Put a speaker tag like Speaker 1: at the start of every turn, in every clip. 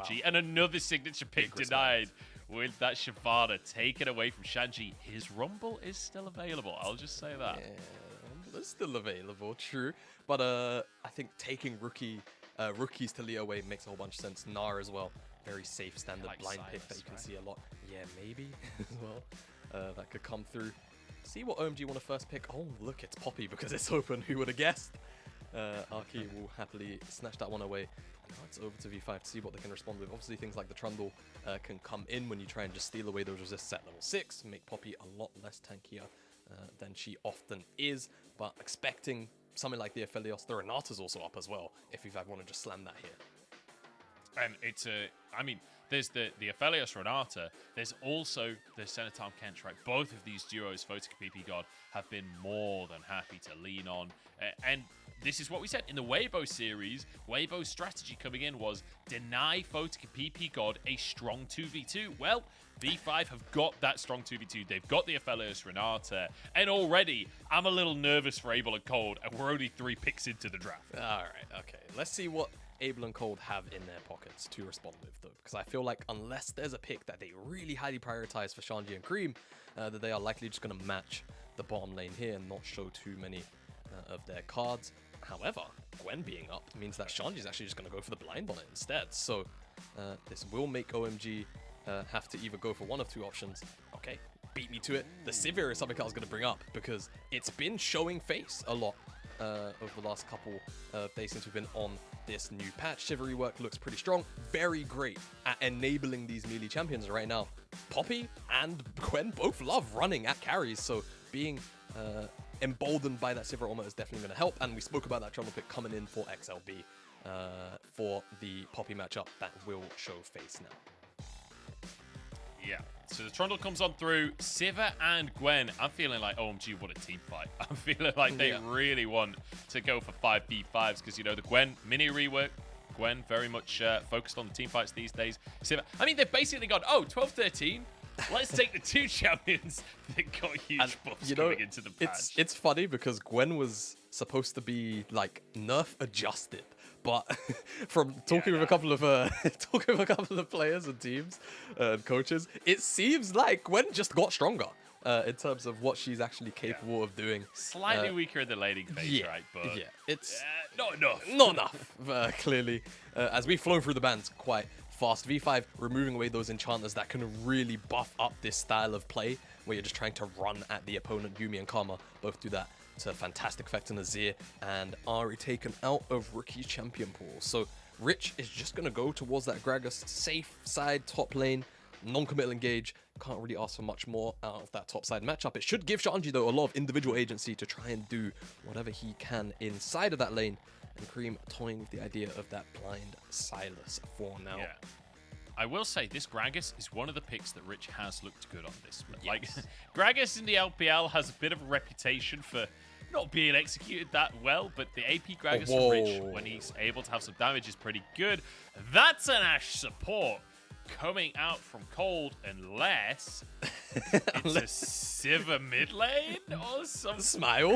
Speaker 1: OMG. Wow. And another signature pick denied with that Shyvana taken away from Shanji. His Rumble is still available. I'll just say that.
Speaker 2: Yeah, Rumble is still available, true. But I think taking rookies to Leo away makes a whole bunch of sense. Gnar as well. Very safe standard blind
Speaker 1: Silas,
Speaker 2: pick that you can see a lot. Yeah, maybe as well. That could come through. See what OMG want to first pick. Oh, look, it's Poppy because it's open. Who would have guessed? Arky will happily snatch that one away. And now it's over to V5 to see what they can respond with. Obviously, things like the Trundle can come in when you try and just steal away those resists at level 6, make Poppy a lot less tankier than she often is. But expecting something like the Aphelios, the Renata's also up as well, if V5 want to just slam that here.
Speaker 1: And it's I mean, there's the Aphelios Renata. There's also the Senatom Kench, right? Both of these duos, Photic and PP God, have been more than happy to lean on. And this is what we said in the Weibo series. Weibo's strategy coming in was deny Photic and PP God a strong 2v2. Well, V5 have got that strong 2v2. They've got the Aphelios Renata. And already, I'm a little nervous for Abel and Cold, and we're only 3 picks into the draft.
Speaker 2: All right, okay. Let's see what Abel and Cold have in their pockets to respond with, though, because I feel like unless there's a pick that they really highly prioritize for Shanji and Cream, that they are likely just going to match the bottom lane here and not show too many of their cards. However, Gwen being up means that Shanji's actually just going to go for the blind bonnet instead. So this will make OMG have to either go for one of 2 options. Okay, beat me to it. The Sivir is something I was going to bring up because it's been showing face a lot over the last couple of days since we've been on this new patch. Sivir rework looks pretty strong. Very great at enabling these melee champions right now. Poppy and Gwen both love running at carries, so being emboldened by that Sivir armor is definitely going to help. And we spoke about that Trundle pick coming in for XLB for the Poppy matchup that will show face now.
Speaker 1: Yeah, so the Trundle comes on through. Sivir and Gwen, I'm feeling like OMG, what a team fight. I'm feeling like they really want to go for 5v5s because, you know, the Gwen mini rework, Gwen very much focused on the team fights these days. Sivir, I mean, they've basically gone, 12-13. Let's take the 2 champions that got huge buffs coming into the patch.
Speaker 2: It's funny because Gwen was supposed to be, like, nerf adjusted. But from talking with a couple of players and teams and coaches, it seems like Gwen just got stronger in terms of what she's actually capable of doing.
Speaker 1: Slightly weaker in the laning phase, right? But
Speaker 2: it's
Speaker 1: not enough.
Speaker 2: Not enough, clearly. As we've flown through the bans quite fast, V5 removing away those enchanters that can really buff up this style of play, where you're just trying to run at the opponent. Yumi and Karma both do that. It's a fantastic effect on Azir, and Ari taken out of rookie champion pool. So Rich is just going to go towards that Gragas safe side top lane, non-committal engage. Can't really ask for much more out of that top side matchup. It should give Shanji, though, a lot of individual agency to try and do whatever he can inside of that lane. And Cream toying with the idea of that blind Silas for now.
Speaker 1: Yeah. I will say this Gragas is one of the picks that Rich has looked good on this. Yes. Like Gragas in the LPL has a bit of a reputation for not being executed that well, but the AP Gragas from Rich, when he's able to have some damage, is pretty good. That's an Ashe support coming out from Cold, unless it's a Sivir mid lane or some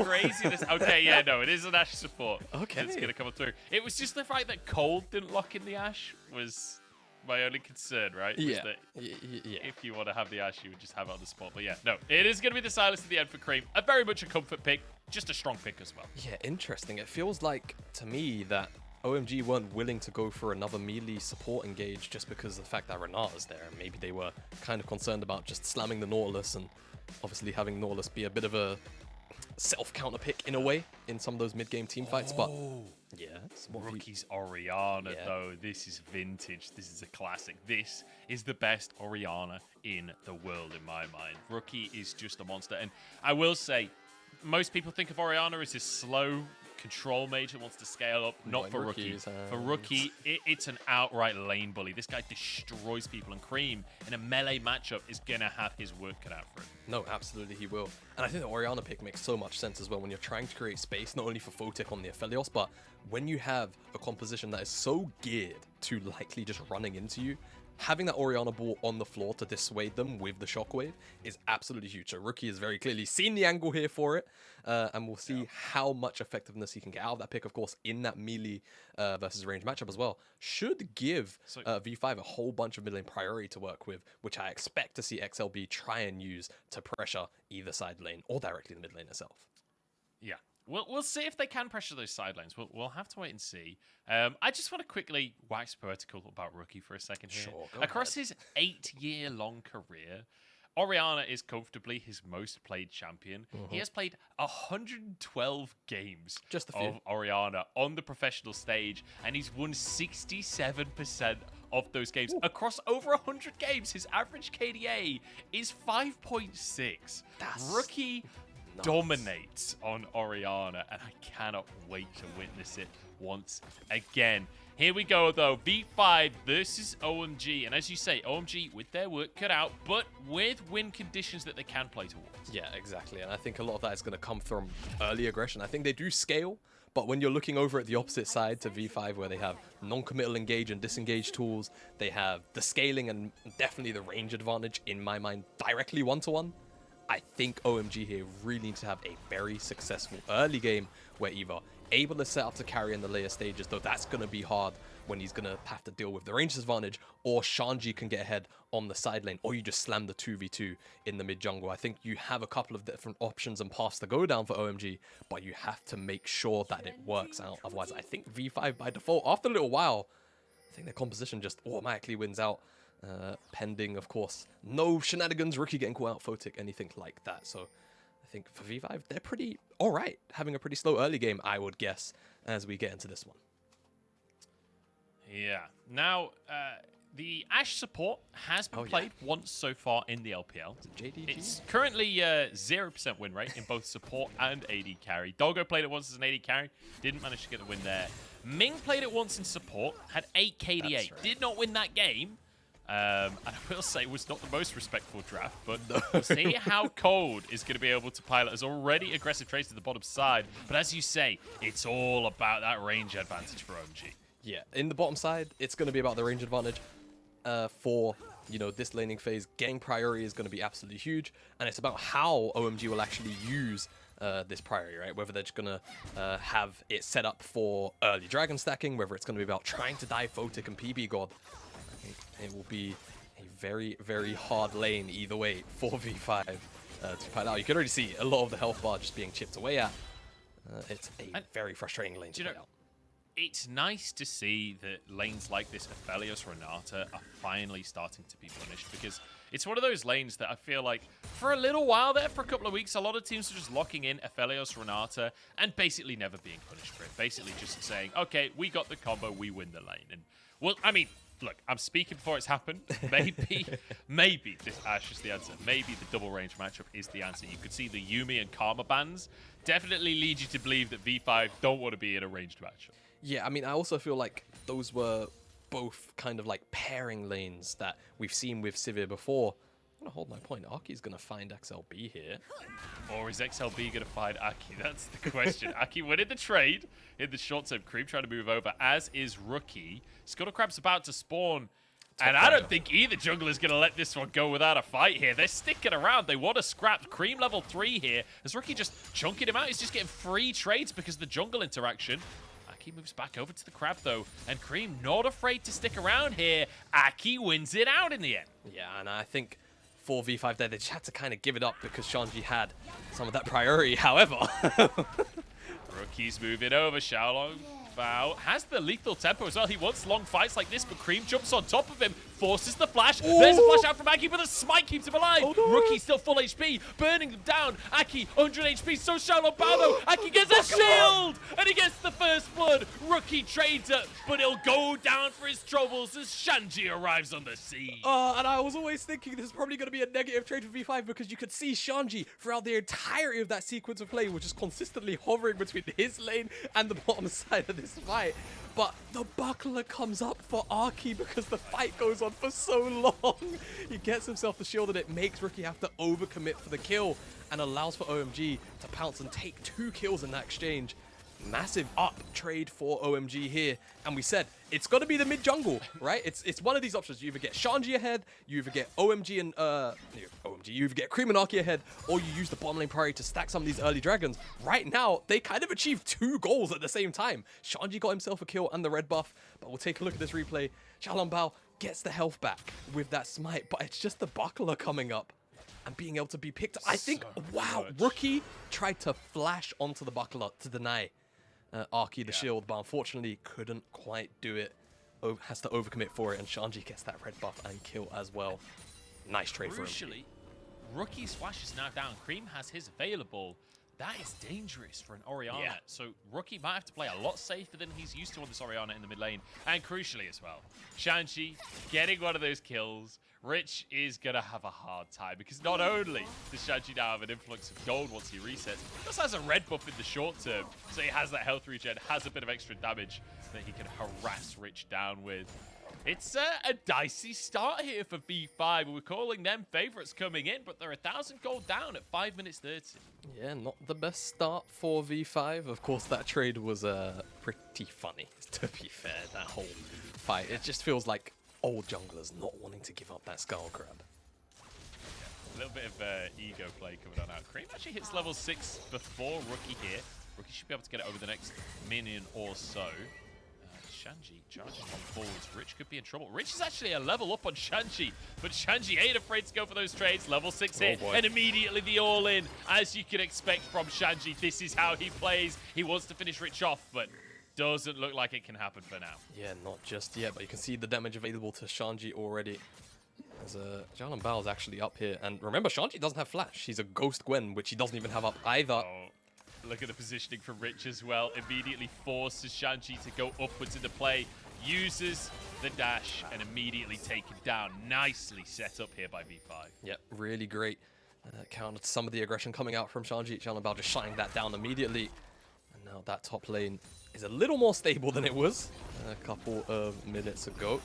Speaker 1: craziness. Okay, yeah, no, it is an Ashe support.
Speaker 2: Okay,
Speaker 1: it's gonna come through. It was just the fact that Cold didn't lock in the Ashe was my only concern, right?
Speaker 2: Yeah.
Speaker 1: If you want to have the Ashe, you would just have it on the spot. But yeah, no, it is going to be the Silas at the end for Cream. A very much a comfort pick, just a strong pick as well.
Speaker 2: Yeah, interesting. It feels like, to me, that OMG weren't willing to go for another melee support engage just because of the fact that Renata's there. Maybe they were kind of concerned about just slamming the Nautilus and obviously having Nautilus be a bit of a self-counter pick in a way in some of those mid-game team fights. But yeah,
Speaker 1: Rookie's Orianna, though. This is vintage. This is a classic. This is the best Orianna in the world in my mind. Rookie is just a monster. And I will say, most people think of Orianna as this slow control mage that wants to scale up. Not for Rookie. For Rookie, it's an outright lane bully. This guy destroys people, and Cream in a melee matchup is going to have his work cut out for him.
Speaker 2: No, absolutely he will. And I think the Orianna pick makes so much sense as well when you're trying to create space, not only for Photic on the Aphelios, but when you have a composition that is so geared to likely just running into you, having that Orianna ball on the floor to dissuade them with the shockwave is absolutely huge. So Rookie has very clearly seen the angle here for it, and we'll see how much effectiveness he can get out of that pick, of course, in that melee versus range matchup as well. Should give V5 a whole bunch of mid lane priority to work with, which I expect to see XLB try and use to pressure either side lane or directly the mid lane itself.
Speaker 1: Yeah. We'll see if they can pressure those side lanes. We'll have to wait and see. I just want to quickly wax poetical about Rookie for a second here.
Speaker 2: Sure,
Speaker 1: Across his 8-year-long career, Orianna is comfortably his most played champion. He has played 112 games of Orianna on the professional stage, and he's won 67% of those games. Across over 100 games, his average KDA is 5.6. Rookie dominates on Orianna, and I cannot wait to witness it once again. Here we go, though. V5 versus OMG. And as you say, OMG with their work cut out, but with win conditions that they can play towards.
Speaker 2: Yeah, exactly. And I think a lot of that is going to come from early aggression. I think they do scale, but when you're looking over at the opposite side to V5, where they have non-committal engage and disengage tools, they have the scaling and definitely the range advantage, in my mind, directly one-to-one. I think OMG here really needs to have a very successful early game where either able to set up to carry in the later stages, though that's going to be hard when he's going to have to deal with the range disadvantage, or Shanji can get ahead on the side lane, or you just slam the 2v2 in the mid jungle. I think you have a couple of different options and paths to go down for OMG, but you have to make sure that it works out. Otherwise, I think V5 by default, after a little while, I think their composition just automatically wins out. Pending, of course, no shenanigans, Rookie getting caught out, Photic, anything like that. So I think for V5, they're pretty all right, having a pretty slow early game, I would guess, as we get into this one.
Speaker 1: Yeah. Now, the Ashe support has been played once so far in the LPL.
Speaker 2: JDG?
Speaker 1: It's currently 0% win rate in both support and AD carry. Doggo played it once as an AD carry, didn't manage to get the win there. Ming played it once in support, had 8 KDA, right. Did not win that game. And I will say it was not the most respectful draft, but we'll see how Cold is going to be able to pilot as already aggressive trades to the bottom side. But as you say, it's all about that range advantage for OMG.
Speaker 2: Yeah, in the bottom side, it's going to be about the range advantage. For, you know, this laning phase, getting priority is going to be absolutely huge. And it's about how OMG will actually use this priority, right? Whether they're just going to have it set up for early dragon stacking, whether it's going to be about trying to dive Photic and PB God. It will be a very, very hard lane either way for V5 to fight out. You can already see a lot of the health bar just being chipped away at. It's a very frustrating lane to fight out.
Speaker 1: It's nice to see that lanes like this, Aphelios, Renata, are finally starting to be punished, because it's one of those lanes that I feel like for a little while there, for a couple of weeks, a lot of teams are just locking in Aphelios, Renata, and basically never being punished for it. Basically just saying, okay, we got the combo, we win the lane. And, well, I mean, look, I'm speaking before it's happened. Maybe this Ashe is the answer. Maybe the double range matchup is the answer. You could see the Yuumi and Karma bans definitely lead you to believe that V5 don't want to be in a ranged matchup.
Speaker 2: Yeah, I mean, I also feel like those were both kind of like pairing lanes that we've seen with Sivir before. I'm going to hold my point. Aki's going to find XLB here.
Speaker 1: Or is XLB going to find Aki? That's the question. Aki winning the trade in the short term. Creep trying to move over, as is Rookie. Scuttlecrab's about to spawn. And I don't think either jungler is going to let this one go without a fight here. They're sticking around. They want to scrap Cream level 3 here. As Rookie just chunking him out. He's just getting free trades because of the jungle interaction. Aki moves back over to the Crab, though. And Cream not afraid to stick around here. Aki wins it out in the end.
Speaker 2: Yeah, and I think for V5 there, they just had to kind of give it up because Shanji had some of that priority. However,
Speaker 1: Rookie's moving over. Xiaolong Bao has the lethal tempo as well. He wants long fights like this, but Cream jumps on top of him, forces the flash. Ooh. There's a flash out from Aki, but the smite keeps him alive. Oh, no. Rookie still full HP, burning them down. Aki, 100 HP, so Xiaolong Bao though. Aki gets a shield, and he gets the first blood. Rookie trades it, but he'll go down for his troubles as Shanji arrives on the scene.
Speaker 2: And I was always thinking this is probably going to be a negative trade for V5 because you could see Shanji throughout the entirety of that sequence of play was just consistently hovering between his lane and the bottom side of this fight. But the buckler comes up for Aki because the fight goes on for so long. He gets himself the shield and it makes Rookie have to overcommit for the kill and allows for OMG to pounce and take 2 kills in that exchange. Massive up trade for OMG here, and we said it's got to be the mid jungle, right? It's one of these options. You either get Shanji ahead, you either get OMG and you either get Cream and Arky ahead, or you use the bottom lane priority to stack some of these early dragons. Right now, they kind of achieved 2 goals at the same time. Shanji got himself a kill and the red buff, but we'll take a look at this replay. Xiaolongbao gets the health back with that smite, but it's just the buckler coming up and being able to be picked. I think, wow, Rookie tried to flash onto the buckler to deny Arky the shield, but unfortunately couldn't quite do it. Has to overcommit for it, and Shanji gets that red buff and kill as well. Nice trade for him.
Speaker 1: Crucially, Rookie's flash is now down. Cream has his available. That is dangerous for an Orianna.
Speaker 2: Yeah.
Speaker 1: So Rookie might have to play a lot safer than he's used to on this Orianna in the mid lane. And crucially as well, Shanji getting one of those kills. Rich is going to have a hard time because not only does Shanji now have an influx of gold once he resets, he also has a red buff in the short term. So he has that health regen, has a bit of extra damage that he can harass Rich down with. It's a dicey start here for V5. We're calling them favorites coming in, but they're 1,000 gold down at 5 minutes 30.
Speaker 2: Yeah, not the best start for V5. Of course, that trade was pretty funny, to be fair, that whole fight. It just feels like old junglers not wanting to give up that skull grab.
Speaker 1: A little bit of ego play coming on out. Cream actually hits level 6 before Rookie here. Rookie should be able to get it over the next minion or so. Shanji charging on forwards. Rich could be in trouble. Rich is actually a level up on Shanji, but Shanji ain't afraid to go for those trades. Level 6 hit, and immediately the all-in. As you can expect from Shanji, this is how he plays. He wants to finish Rich off, but doesn't look like it can happen for now.
Speaker 2: Yeah, not just yet, but you can see the damage available to Shanji already. As Xiaolongbao is actually up here. And remember, Shanji doesn't have flash. He's a Ghost Gwen, which he doesn't even have up either.
Speaker 1: Oh, look at the positioning from Rich as well. Immediately forces Shanji to go upwards into play. Uses the dash and immediately taken down. Nicely set up here by V5.
Speaker 2: Yep, really great. Countered some of the aggression coming out from Shanji. Xiaolongbao just shutting that down immediately. And now that top lane is a little more stable than it was a couple of minutes ago.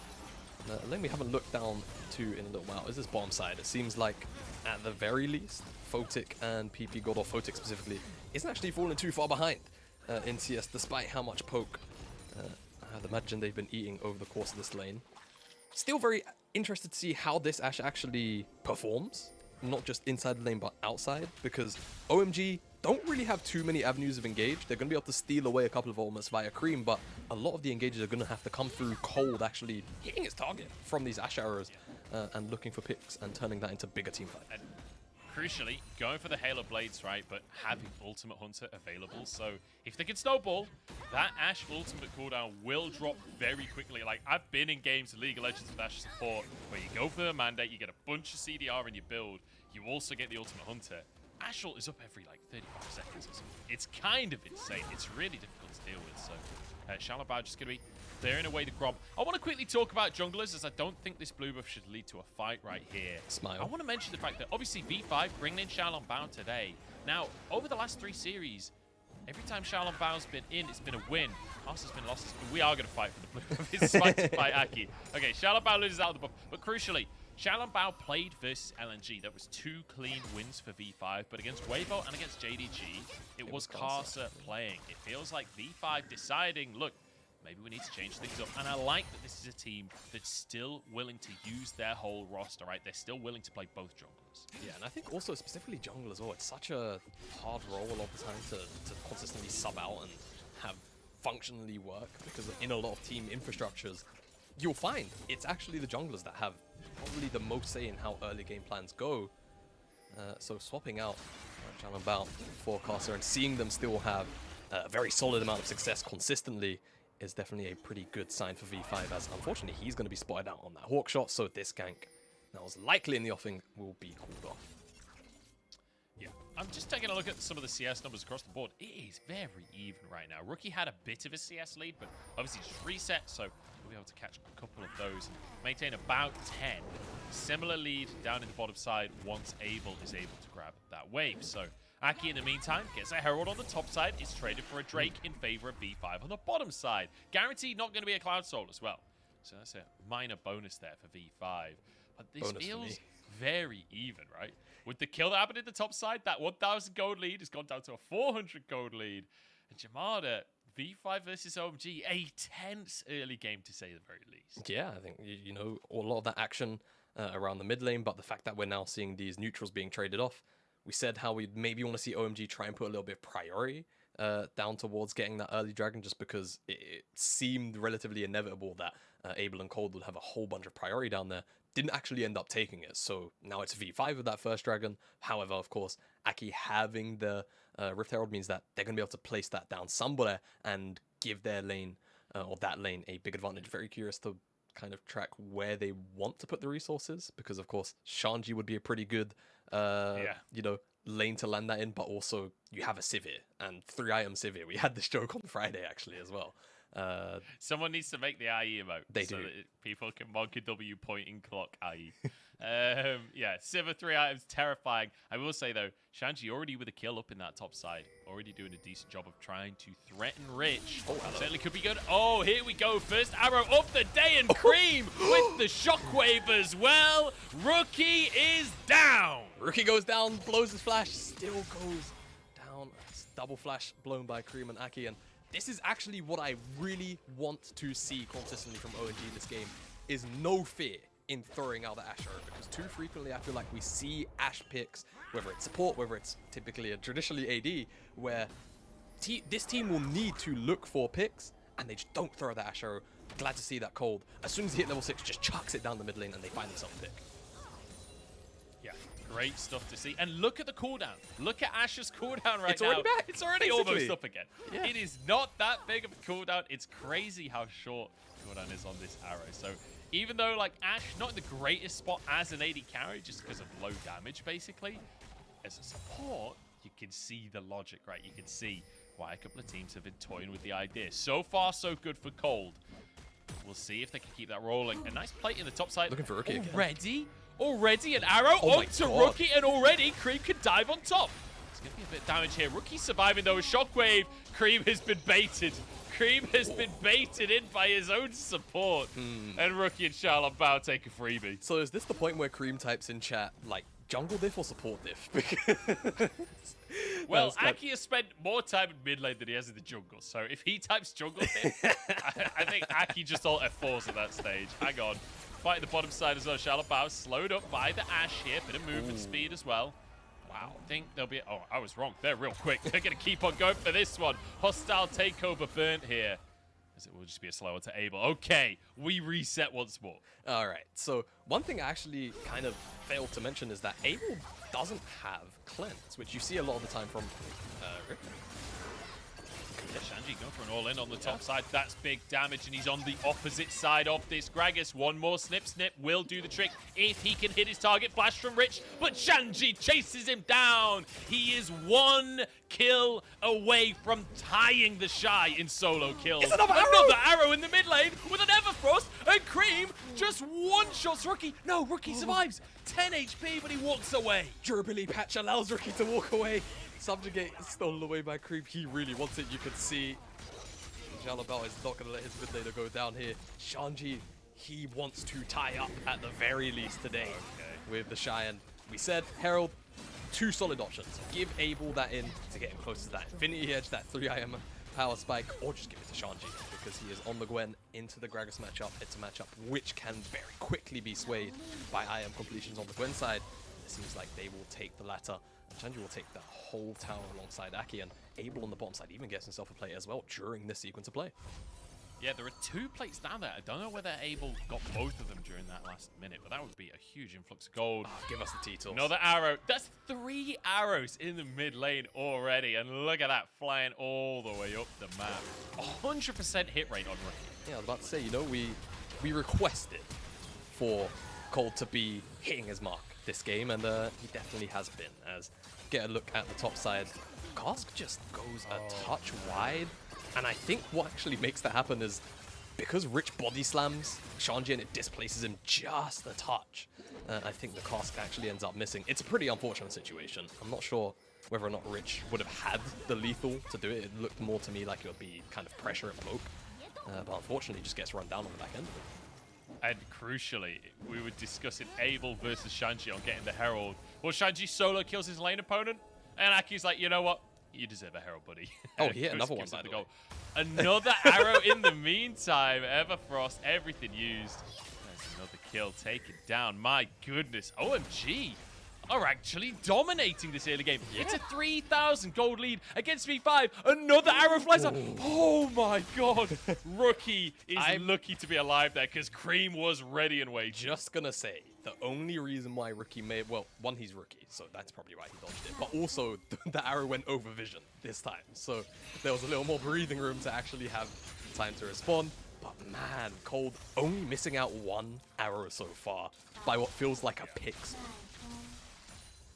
Speaker 2: Lane we haven't looked down to in a little while is this bottom side. It seems like, at the very least, Photic and PP God, or Photic specifically, isn't actually falling too far behind in CS, despite how much poke I'd imagine they've been eating over the course of this lane. Still very interested to see how this Ashe actually performs, not just inside the lane, but outside, because OMG don't really have too many avenues of engage. They're going to be able to steal away a couple of ultimates via Cream, but a lot of the engages are going to have to come through cold, actually hitting its target from these Ashe arrows and looking for picks and turning that into bigger team fight.
Speaker 1: And crucially, going for the Halo Blades, right, but having Ultimate Hunter available. So if they can snowball, that Ashe ultimate cooldown will drop very quickly. Like, I've been in games of League of Legends with Ashe support where you go for the mandate, you get a bunch of CDR in your build, you also get the Ultimate Hunter. Ashe ult is up every, like, 35 seconds or something. It's kind of insane. It's really difficult to deal with. So, Xiaolongbao just going to be clearing away the Grom. I want to quickly talk about junglers, as I don't think this blue buff should lead to a fight right here.
Speaker 2: Smile. I
Speaker 1: want to mention the fact that, obviously, V5 bringing in Xiaolongbao today. Now, over the last 3 series, every time Xiaolongbao's been in, it's been a win. Us has been losses, but we are going to fight for the blue buff. It's fighting by Aki. Okay, Xiaolongbao loses out of the buff. But crucially, Xiaolongbao played versus LNG. That was 2 clean wins for V5, but against Weibo and against JDG, it was Karsa playing. It feels like V5 deciding, look, maybe we need to change things up. And I like that this is a team that's still willing to use their whole roster, right? They're still willing to play both junglers.
Speaker 2: Yeah, and I think also specifically jungle as well. It's such a hard role a lot of the time to consistently sub out and have functionally work, because in a lot of team infrastructures, you'll find it's actually the junglers that have probably the most say in how early game plans go. So swapping out Xiaolongbao for Karsa and seeing them still have a very solid amount of success consistently is definitely a pretty good sign for V5, as unfortunately he's going to be spotted out on that hawk shot, so this gank that was likely in the offing will be called off.
Speaker 1: Yeah, I'm just taking a look at some of the CS numbers across the board. It is very even right now. Rookie had a bit of a CS lead, but obviously just reset, so we'll be able to catch a couple of those and maintain about 10. Similar lead down in the bottom side once Abel is able to grab that wave. So Aki, in the meantime, gets a Herald on the top side. Is traded for a Drake in favor of V5 on the bottom side. Guaranteed not going to be a Cloud Soul as well. So that's a minor bonus there for V5. But this feels very even, right? With the kill that happened in the top side, that 1,000 gold lead has gone down to a 400 gold lead. And Jamada, V5 versus OMG, a tense early game to say the very least.
Speaker 2: Yeah, I think, you know, a lot of that action around the mid lane, but the fact that we're now seeing these neutrals being traded off, we said how we maybe want to see OMG try and put a little bit of priority down towards getting that early dragon, just because it seemed relatively inevitable that Abel and Cold would have a whole bunch of priority down there. Didn't actually end up taking it, so now it's V5 with that first dragon. However, of course, Aki having the Rift Herald means that they're going to be able to place that down somewhere and give their lane, or that lane, a big advantage. Very curious to kind of track where they want to put the resources, because of course Shanji would be a pretty good you know, lane to land that in, but also you have a Sivir and 3-item Sivir. We had this joke on Friday actually as well.
Speaker 1: Someone needs to make the IE emote
Speaker 2: so
Speaker 1: that people can monk a W pointing clock IE. Yeah, Sivir 3 items, terrifying. I will say though, Shanji already with a kill up in that top side, already doing a decent job of trying to threaten Rich. Oh, certainly could be good. Oh, here we go. First arrow of the day, and Cream with the shockwave as well. Rookie is down.
Speaker 2: Rookie goes down, blows his flash, still goes down. It's double flash blown by Cream and Aki, and this is actually what I really want to see consistently from OMG this game, is no fear in throwing out the Ashe arrow, because too frequently I feel like we see Ashe picks, whether it's support, whether it's typically a traditionally AD, where this team will need to look for picks, and they just don't throw the Ashe arrow. Glad to see that Cold, as soon as he hit level 6, just chucks it down the mid lane and they find themselves a pick.
Speaker 1: Yeah, great stuff to see. And look at the cooldown. Look at Ashe's cooldown right now.
Speaker 2: It's already back.
Speaker 1: It's already
Speaker 2: basically
Speaker 1: almost up again.
Speaker 2: Yeah.
Speaker 1: It is not that big of a cooldown. It's crazy how short cooldown is on this arrow. So even though like Ashe, not in the greatest spot as an AD carry, just because of low damage basically, as a support, you can see the logic, right? You can see why a couple of teams have been toying with the idea. So far, so good for Cold. We'll see if they can keep that rolling. A nice plate in the top side.
Speaker 2: Looking for Rookie
Speaker 1: again. Already an arrow onto Rookie, and already Cream can dive on top. It's going to be a bit of damage here. Rookie surviving though. Shockwave. Cream has been baited. Cream has been baited in by his own support. And Rookie and Charlotte Bao take a freebie.
Speaker 2: So is this the point where Cream types in chat, like, jungle diff or support diff?
Speaker 1: Well, Aki has spent more time in mid lane than he has in the jungle. So if he types jungle diff, I think Aki just all F4s at that stage. Hang on. Fight the bottom side as well. Charlotte Bao slowed up by the Ashe here. Bit of movement speed as well. Wow. I think there'll be... Oh, I was wrong. They're real quick. They're going to keep on going for this one. Hostile takeover burnt here. As it will just be a slower to Abel. Okay, we reset once more.
Speaker 2: All right. So one thing I actually kind of failed to mention is that Abel doesn't have cleanse, which you see a lot of the time from Rick.
Speaker 1: Yeah, Shanji going for an all-in on the top side. That's big damage, and he's on the opposite side of this. Gragas, one more snip will do the trick if he can hit his target. Flash from Rich, but Shanji chases him down. He is one kill away from tying the Shy in solo kills.
Speaker 2: Another
Speaker 1: arrow in the mid lane with an Everfrost, and Cream just one-shots Rookie. No, Rookie survives. 10 HP, but he walks away.
Speaker 2: Durability patch allows Rookie to walk away. Subjugate is stolen away by Creep. He really wants it. You can see Jalabal is not going to let his mid laner go down here. Shanji, he wants to tie up at the very least today with the Shy. And we said, Herald, two solid options. Give Abel that in to get him close to that Infinity Edge, that 3-IM power spike, or just give it to Shanji because he is on the Gwen into the Gragas matchup. It's a matchup which can very quickly be swayed by IM completions on the Gwen side. It seems like they will take the latter. Shanji will take the whole tower alongside Aki, and Abel on the bottom side even gets himself a play as well during this sequence of play.
Speaker 1: Yeah, there are two plates down there. I don't know whether Abel got both of them during that last minute, but that would be a huge influx of gold.
Speaker 2: Oh, give us the T-Tools.
Speaker 1: Another arrow. That's 3 arrows in the mid lane already, and look at that, flying all the way up the map. 100% hit rate on Rookie.
Speaker 2: Yeah, I was about to say, you know, we requested for Cold to be hitting his mark this game, and he definitely has been. As get a look at the top side, Cask just goes a touch wide, and I think what actually makes that happen is because Rich body slams Shanji and it displaces him just a touch. I think the Cask actually ends up missing. It's a pretty unfortunate situation. I'm not sure whether or not Rich would have had the lethal to do it. It looked more to me like it would be kind of pressure and poke, but unfortunately he just gets run down on the back end of it.
Speaker 1: And crucially, we were discussing Abel versus Shanji on getting the Herald. Well, Shanji solo kills his lane opponent, and Aki's like, you know what? You deserve a Herald, buddy.
Speaker 2: Oh, yeah,
Speaker 1: Ghost
Speaker 2: another one,
Speaker 1: gives
Speaker 2: by
Speaker 1: up
Speaker 2: the
Speaker 1: goal.
Speaker 2: way.
Speaker 1: Another arrow in the meantime. Everfrost, everything used. There's another kill taken down. My goodness. OMG are actually dominating this early game.
Speaker 2: Yeah.
Speaker 1: It's a 3,000 gold lead against V5. Another arrow flies out. Oh my god. Rookie is lucky to be alive there because Cream was ready and waiting.
Speaker 2: Just gonna say, the only reason why Rookie made, well, one, he's Rookie, so that's probably why he dodged it, but also the arrow went over vision this time, so there was a little more breathing room to actually have time to respond. But man, Cold only missing out one arrow so far by what feels like a pix.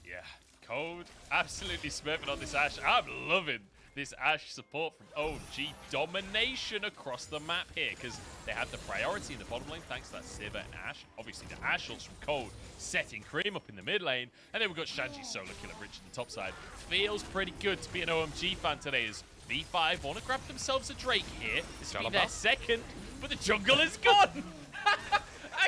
Speaker 1: Yeah, Cold absolutely smurfing on this Ashe. I'm loving this Ashe support from OMG. Domination across the map here because they have the priority in the bottom lane thanks to that Sivir and Ashe. Obviously the Ashe ults from Cold setting Cream up in the mid lane. And then we've got Shanji solo killing Rich in the top side. Feels pretty good to be an OMG fan today as V5 want to grab themselves a Drake here. This will be their second, but the jungle is gone.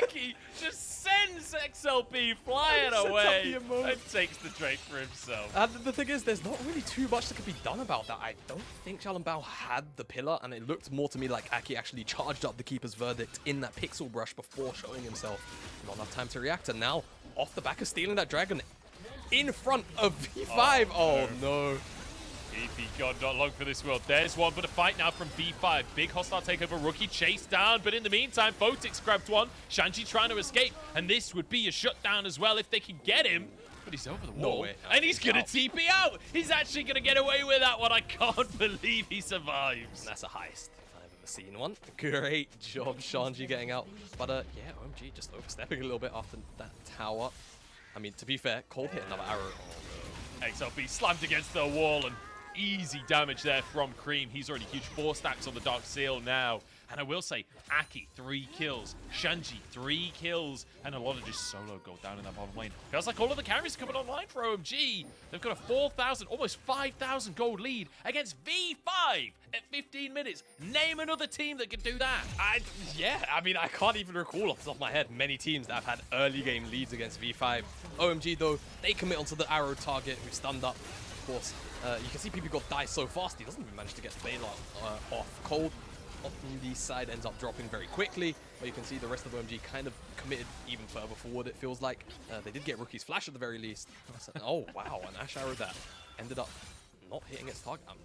Speaker 1: Aki just sends XLB flying away and takes the Drake for himself.
Speaker 2: The thing is, there's not really too much that could be done about that. I don't think Xiaolongbao had the pillar, and it looked more to me like Aki actually charged up the Keeper's Verdict in that pixel brush before showing himself. Not enough time to react, and now off the back of stealing that dragon in front of V5. Oh no.
Speaker 1: PP God, not long for this world. There's one, but a fight now from V5. Big hostile takeover, Rookie chased down, but in the meantime, Photix grabbed one. Shanji trying to escape, and this would be a shutdown as well if they can get him. But he's over the wall,
Speaker 2: No way.
Speaker 1: and he's going to TP out. He's actually going to get away with that one. I can't believe he survives.
Speaker 2: That's a heist. I've ever seen one. Great job, Shanji getting out. But yeah, OMG just overstepping a little bit after that tower. I mean, to be fair, Cold hit another arrow.
Speaker 1: XLB slammed against the wall and easy damage there from Cream. He's already huge 4 stacks on the Dark Seal now. And I will say, Aki, 3 kills. Shanji, 3 kills. And a lot of just solo gold down in that bottom lane. Feels like all of the carries are coming online for OMG. They've got a 4,000, almost 5,000 gold lead against V5 at 15 minutes. Name another team that can do that.
Speaker 2: Yeah, I mean, I can't even recall off the top of my head many teams that have had early game leads against V5. OMG, though, they commit onto the arrow target who's stunned up. Of course, you can see PP God die so fast, he doesn't even manage to get Bailout off. Cold on the side ends up dropping very quickly, but you can see the rest of OMG kind of committed even further forward, it feels like. They did get Rookie's flash at the very least. Oh, wow, an Ashe arrow that ended up not hitting its target. I'm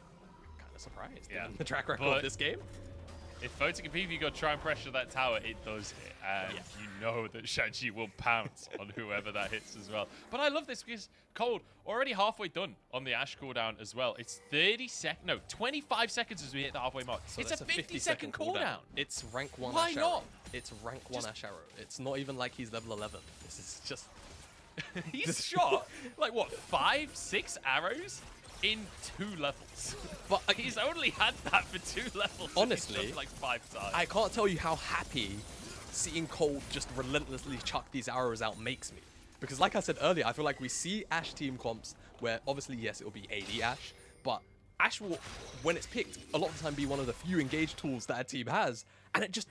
Speaker 2: kind of surprised given the track record of this game.
Speaker 1: If Photix and PP go try and pressure that tower, it does hit. And you know that Shanji will pounce on whoever that hits as well. But I love this because Cold already halfway done on the Ashe cooldown as well. It's 25 seconds as we hit the halfway mark. So it's a 50-second cooldown.
Speaker 2: It's rank 1
Speaker 1: Why
Speaker 2: Ashe
Speaker 1: not?
Speaker 2: arrow. It's rank 1 Ashe arrow. It's not even like he's level 11. This is just...
Speaker 1: He's shot, like what, 5, 6 arrows? In 2 levels.
Speaker 2: But
Speaker 1: he's only had that for 2 levels.
Speaker 2: Honestly,
Speaker 1: like 5 times.
Speaker 2: I can't tell you how happy seeing Cold just relentlessly chuck these arrows out makes me. Because like I said earlier, I feel like we see Ashe team comps where obviously, yes, it'll be AD Ashe, but Ashe will, when it's picked, a lot of the time be one of the few engage tools that a team has, and it just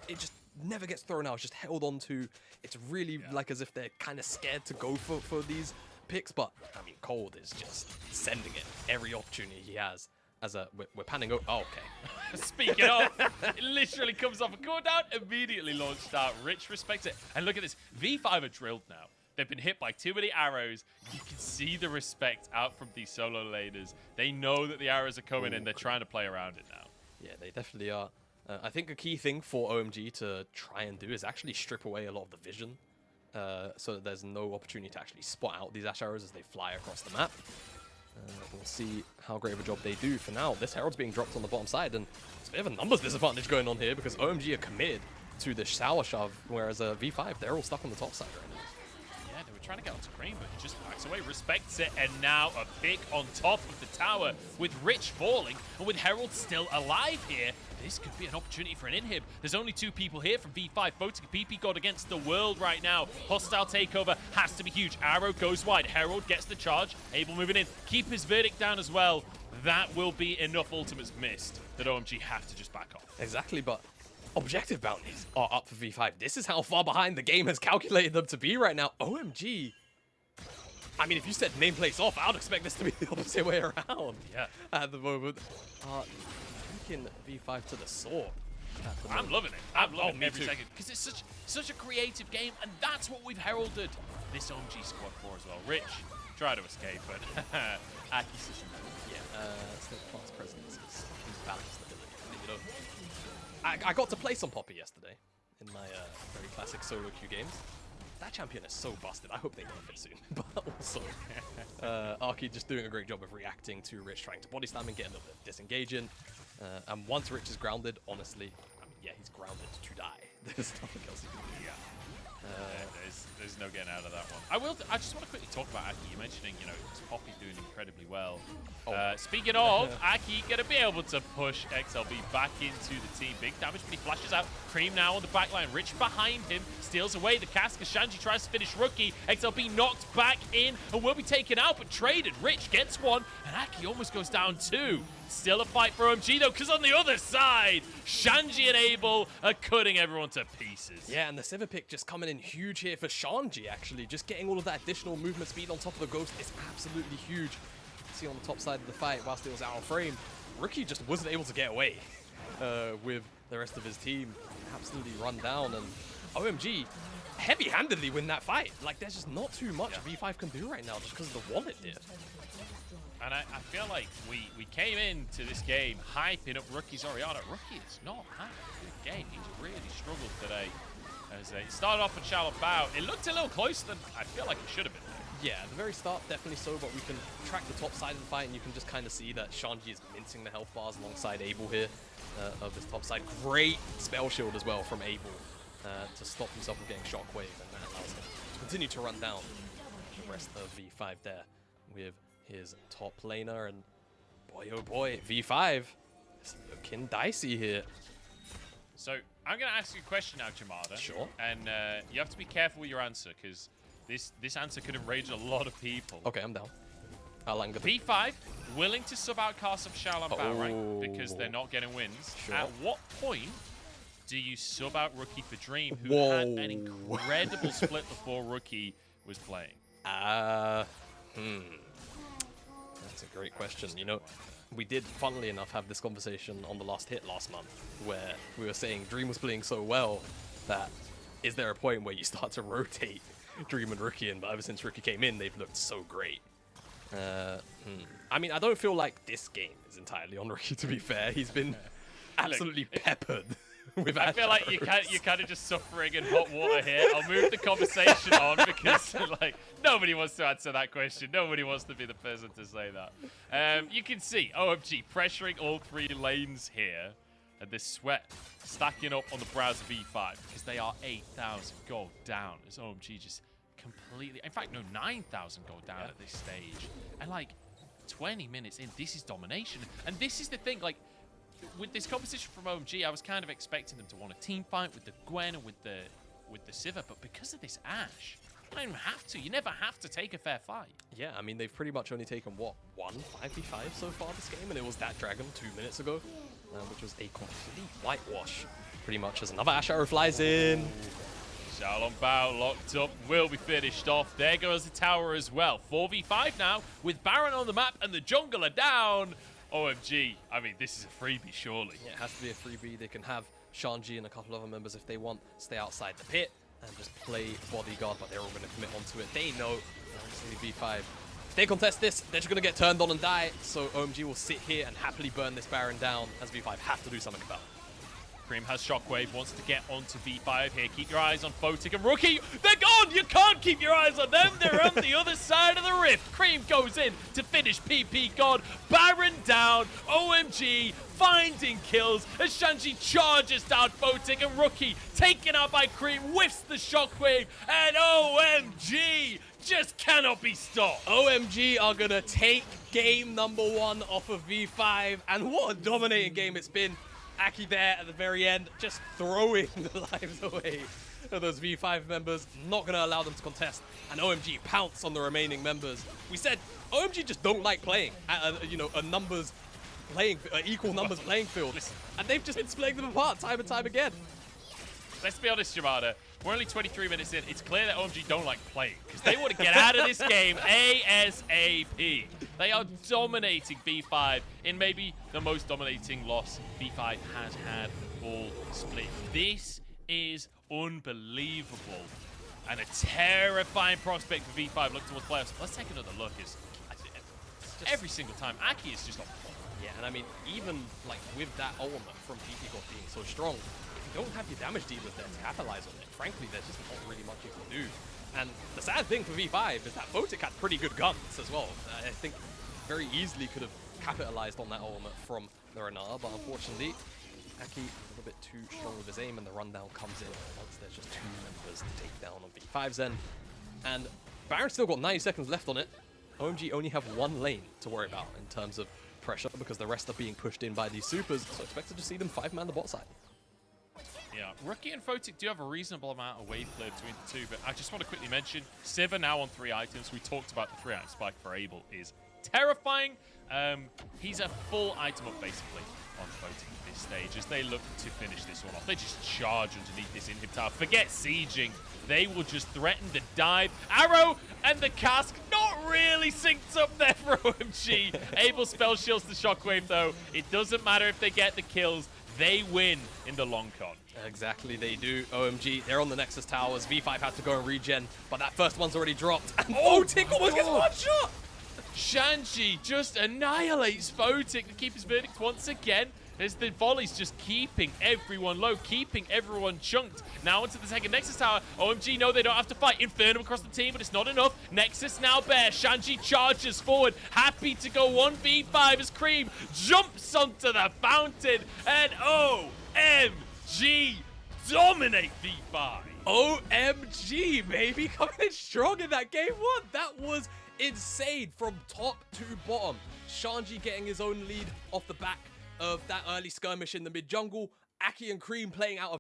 Speaker 2: never gets thrown out. It's just held on to. It's really like as if they're kind of scared to go for these picks, but I mean, Cold is just sending it every opportunity he has. As we're panning over. Oh, okay.
Speaker 1: Speaking of, it literally comes off a cooldown, immediately launched out. Rich respects it. And look at this. V5 are drilled now. They've been hit by too many arrows. You can see the respect out from these solo laners. They know that the arrows are coming and they're trying to play around it now.
Speaker 2: Yeah, they definitely are. I think a key thing for OMG to try and do is actually strip away a lot of the vision. So that there's no opportunity to actually spot out these Ashe arrows as they fly across the map. We'll see how great of a job they do. For now, this Herald's being dropped on the bottom side, and it's a bit of a numbers disadvantage going on here because OMG are committed to the shower shove, whereas V5, they're all stuck on the top side right now.
Speaker 1: Yeah, they were trying to get onto Cream, but he just backs away, respects it, and now a pick on top of the tower with Rich falling, and with Herald still alive here. This could be an opportunity for an inhib. There's only 2 people here from V5. Photix and PP God against the world right now. Hostile takeover has to be huge. Arrow goes wide. Herald gets the charge. Abel moving in. Keep his verdict down as well. That will be enough ultimates missed that OMG have to just back off.
Speaker 2: Exactly, but objective bounties are up for V5. This is how far behind the game has calculated them to be right now. OMG I mean, if you said nameplates off, I would expect this to be the opposite way around.
Speaker 1: Yeah.
Speaker 2: At the moment. Taking V5 to the sword.
Speaker 1: I'm loving it. I'm loving
Speaker 2: me
Speaker 1: every
Speaker 2: too.
Speaker 1: second because it's such a creative game, and that's what we've heralded this OMG squad for as well. Rich, try to escape, but Aki system.
Speaker 2: Yeah, still class presence is balanced ability. You know, I got to play some Poppy yesterday in my very classic solo queue games. That champion is so busted. I hope they nerf it soon. But also, Aki just doing a great job of reacting to Rich trying to body slam and get a little bit disengaging. And once Rich is grounded, honestly, I mean, yeah, he's grounded to die. There's nothing else he can do.
Speaker 1: Yeah. There's no getting out of that one. I just want to quickly talk about Aki. You're mentioning, you know, Poppy doing incredibly well. Speaking of, Aki gonna be able to push XLB back into the team. Big damage, but he flashes out. Cream now on the backline. Rich behind him, steals away the cast as Shanji tries to finish Rookie. XLB knocked back in and will be taken out, but traded. Rich gets one, and Aki almost goes down two. Still a fight for OMG though, because on the other side, Shanji and Abel are cutting everyone to pieces.
Speaker 2: Yeah, and the Sivir pick just coming in huge here for Shanji, actually. Just getting all of that additional movement speed on top of the Ghost is absolutely huge. See on the top side of the fight, whilst it was out of frame, Rookie just wasn't able to get away with the rest of his team. Absolutely run down, and OMG heavy-handedly win that fight. Like, there's just not too much V5 can do right now just because of the wallet did.
Speaker 1: And I feel like we came into this game hyping up Rookie's Oriana. Rookie is not having a good game. He's really struggled today. As he started off with shallow bow. It looked a little closer than I feel like it should have been.
Speaker 2: Yeah, at the very start, definitely so, but we can track the top side of the fight, and you can just kind of see that Shanji is mincing the health bars alongside Abel here of this top side. Great spell shield as well from Abel to stop himself from getting shockwave, and that allows him to continue to run down the rest of V5 there with his top laner, and boy oh boy, V5 is looking dicey here.
Speaker 1: So I'm going to ask you a question now, Jamada.
Speaker 2: Sure.
Speaker 1: And you have to be careful with your answer, because this answer could enrage a lot of people.
Speaker 2: Okay, I'm down.
Speaker 1: V5 willing to sub out Cast of Shao and Bao, right? Because they're not getting wins.
Speaker 2: Sure.
Speaker 1: At what point do you sub out Rookie for Dream, who had an incredible split before Rookie was playing?
Speaker 2: That's a great question. You know, we did, funnily enough, have this conversation on the last hit last month, where we were saying Dream was playing so well that is there a point where you start to rotate Dream and Rookie in? But ever since Rookie came in, they've looked so great. I mean, I don't feel like this game is entirely on Rookie, to be fair. He's been absolutely peppered with
Speaker 1: I feel like you're kind of just suffering in hot water here. I'll move the conversation on because like nobody wants to answer that question. Nobody wants to be the person to say that. You can see OMG pressuring all three lanes here, and this sweat stacking up on the brows of V5 because they are 8,000 gold down. As OMG just completely, in fact, no, 9,000 gold down at this stage, and like 20 minutes in, this is domination. And this is the thing, like, with this competition from OMG, I was kind of expecting them to want a team fight with the Gwen and with the Sivir, but because of this Ashe, you don't even have to. You never have to take a fair fight.
Speaker 2: Yeah, I mean, they've pretty much only taken, what, one 5v5 so far this game, and it was that Dragon 2 minutes ago, which was a complete whitewash, pretty much, as another Ashe arrow flies in.
Speaker 1: Xiaolong Bao locked up, will be finished off. There goes the tower as well. 4v5 now, with Baron on the map and the jungle are down. OMG, I mean, this is a freebie, surely.
Speaker 2: Yeah, it has to be a freebie. They can have Shanji and a couple other members if they want, stay outside the pit and just play bodyguard, but they're all going to commit onto it. They know, obviously, V5. If they contest this, they're just going to get turned on and die, so OMG will sit here and happily burn this Baron down, as V5 have to do something about it.
Speaker 1: Cream has Shockwave, wants to get onto V5 here. Keep your eyes on Photic and Rookie. They're gone! You can't keep your eyes on them. They're on the other side of the rift. Cream goes in to finish PP God. Baron down. OMG finding kills as Shanji charges down Photic and Rookie. Taken out by Cream, whiffs the Shockwave, and OMG just cannot be stopped.
Speaker 2: OMG are going to take game number 1 off of V5, and what a dominating game it's been. Aki there at the very end, just throwing the lives away of those V5 members, not going to allow them to contest, and OMG pounce on the remaining members. We said OMG just don't like playing at equal numbers playing field, and they've just been splitting them apart time and time again.
Speaker 1: let's be honest, Shimada. We're only 23 minutes in. It's clear that OMG don't like playing because they want to get out of this game ASAP. They are dominating V5 in maybe the most dominating loss V5 has had all split. This is unbelievable and a terrifying prospect for V5 look towards playoffs. Let's take another look. Every single time, Aki is just on point.
Speaker 2: Yeah, and I mean, even like with that ultimate from PP God being so strong, if you don't have your damage dealers there to capitalize on it, frankly, there's just not really much you can do. And the sad thing for V5 is that Photic had pretty good guns as well. I think very easily could have capitalized on that ultimate from the Renata, but unfortunately, Aki a little bit too strong with his aim, and the rundown comes in once there's just 2 members to take down on V5's end. And Baron's still got 90 seconds left on it. OMG only have 1 lane to worry about in terms of pressure because the rest are being pushed in by these supers, so expected to see them 5-man the bot side.
Speaker 1: Yeah, Rookie and Photic do have a reasonable amount of wave clear between the two, but I just want to quickly mention, Sivir now on 3 items. We talked about the 3-item spike for Abel is terrifying. He's a full item up basically on Photic at this stage as they look to finish this one off. They just charge underneath this inhib tower. Forget sieging. They will just threaten the dive. Arrow and the cask not really synced up there for OMG. Abel spell shields the shockwave though. It doesn't matter if they get the kills. They win in the long con.
Speaker 2: Exactly, they do. OMG, they're on the Nexus towers. V5 had to go and regen, but that first one's already dropped. And Photic almost gets 1 shot!
Speaker 1: Shanji just annihilates Photic to keep his verdict once again. As the volleys just keeping everyone low, keeping everyone chunked. Now into the second Nexus tower. OMG, no, they don't have to fight. Infernum across the team, but it's not enough. Nexus now bare. Shanji charges forward. Happy to go 1v5 as Cream jumps onto the fountain. And OMG dominate V5.
Speaker 2: OMG, baby, coming in strong in that game 1. That was insane from top to bottom. Shanji getting his own lead off the back of that early skirmish in the mid jungle. Aki and Cream playing out of